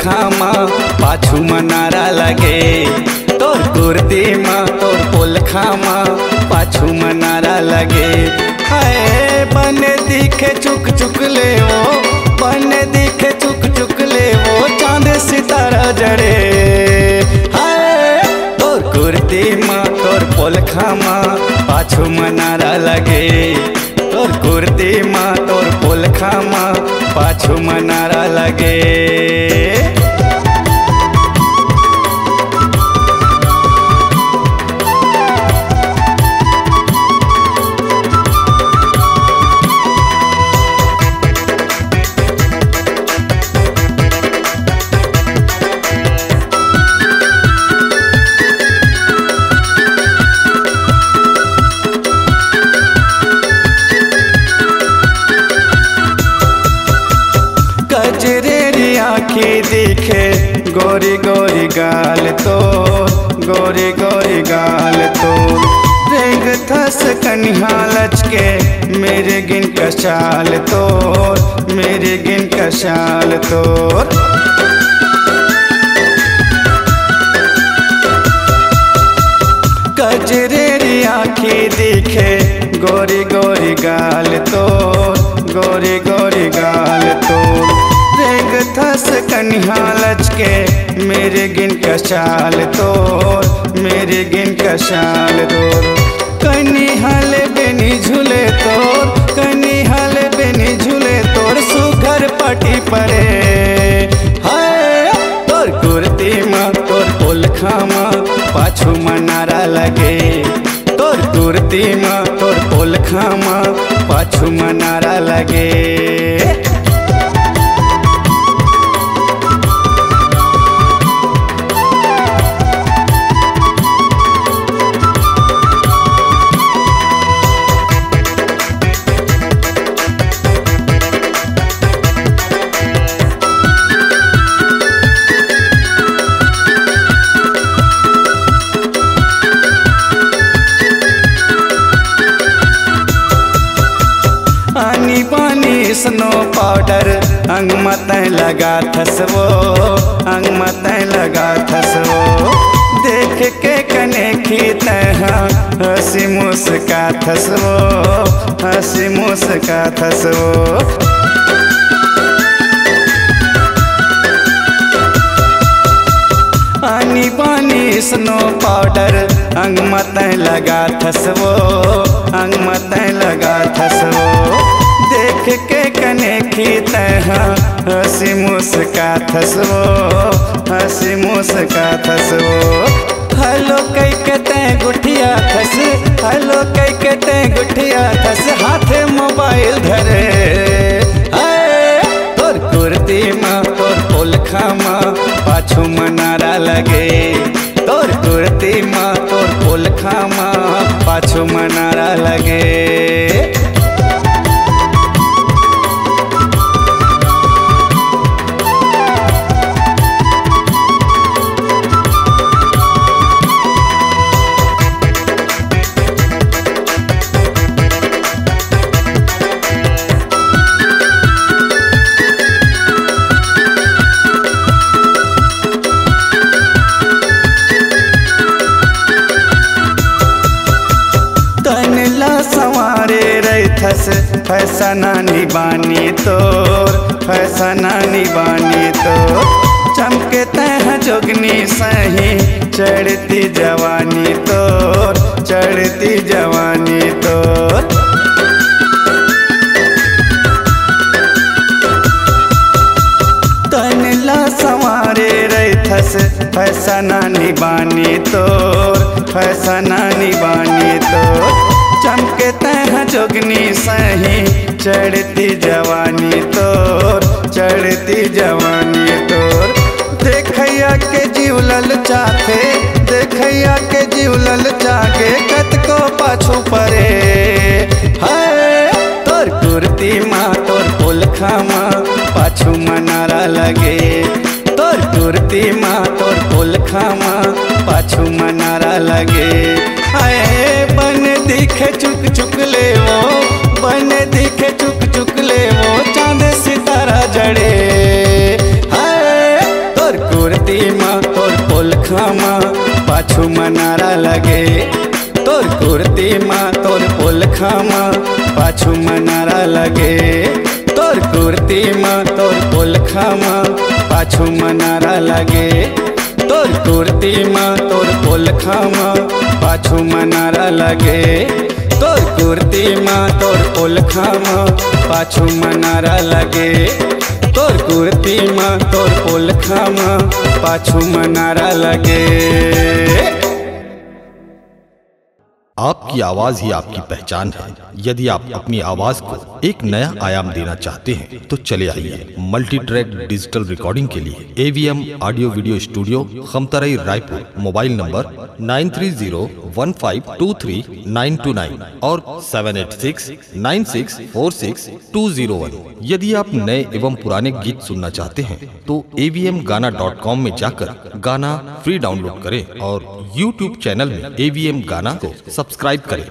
खामा पाछू मनारा लगे। तोर कुर्ती माँ तोर पोल खामा पाछू मनारा लगे। हाय बने दिखे चुक चुक ले वो, बने दिखे चुक चुक ले वो, चांद सितारा जड़े। हाय तोर कुर्ती माँ तोर पोल खामा पाछू मनारा लगे। तोर कुर्ती माँ तोर पोल खामा पाछू मनारा लगे। गजरेरी आँखी दिखे गोरी गोरी गाल तो, गोरी गोरी गाल तो। रेंग थस कन्हा लचके मेरे गिन कशाल तो, मेरे गिन कशाल तो। गजरेरी आँखी दिखे गोरी गोरी गाल तो, गोरी गोरी गाल तो। रेंग थस कन्हा लचके मेरे गिन कशाल तो, मेरे गिन कशाल तो। कनी हाल बेनी झूले तोर, कनी हाल बेनी झूले तोर, सुघर पटी परे। हाय तोर कुर्ती माँ तोर पोल खामा पाछू मनारा लगे। तोर कुर्ती माँ तोर पोल खामा पाछू मनारा लगे। आनी बानी स्नो पाउडर अंग मत लगा थसवो, अंग मत लगा थसवो। देख के कने खीत हंसी मुस्का थसवो, हंसी मुस्का थसवो। आनी बानी स्नो पाउडर अंग मत लगा थसवो, अंग मत लगा थसवो। देख के कने खीत हंसी मुस्का थसवो, हंसी मुस्का थसवो। हेलो कई के ते गुठिया थस, हेलो कई के ते गुठिया थस, हाथे मोबाइल धरे। तोर कुर्ती माँ तोर पोल खामा पाछू मनारा लगे। तोर कुर्ती माँ तोर पोल खामा पाछू मनारा लगे। सवारे रही थस फैसना निबानी तोर, फैसना निबानी तोर। चमके तह जोगनी सही चढ़ती जवानी तोर, चढ़ती जवानी तोर। तनला सवारे रही थस फैसना निबानी तोर, फैसना निबानी तोर। चमके तह जोगनी सही चढ़ती जवानी तोर, चढ़ती जवानी तोर। देखैया के जीव ललचाथे, देखैया के जीव ललचाके कत को पाछू परे। हाय तोर कुर्ती माँ तोर पोल खामा पाछू मनारा लगे। तोर कुर्ती माँ तोर पोल खामा पाछू मनारा लगे। हाय बन दिखे चुक चुक ले वो, बन दिखे चुक चुक ले वो, चांद सितारा जड़े। हाय कुर्ती माँ तोर पोलखामा पाछू मनारा लगे। तोर कुर्ती माँ तोर पोलखामा पाछू मनारा लगे। तोर कुर्ती माँ तोर पोलखामा पाछू मनारा लगे। तोर कुर्ती माँ तोर पोलखामा पाछू मनारा लगे। तोर कुर्ती माँ तोर पोलखामा पाछू मनारा लगे। तोर कुर्ती माँ तोर पोलखामा पाछू मनारा लगे। आपकी आवाज ही आपकी पहचान है। यदि आप अपनी आवाज को एक नया आयाम देना चाहते हैं तो चले आइए मल्टी ट्रैक डिजिटल रिकॉर्डिंग के लिए AVM audio video studio, Khamtarai, Raipur. Mobile number 9301523929 और 7869646201। यदि आप नए एवं पुराने गीत सुनना चाहते हैं तो avmgana.com में जाकर गाना फ्री डाउनलोड करें और YouTube चैनल में AVM गाना को सब्सक्राइब करें।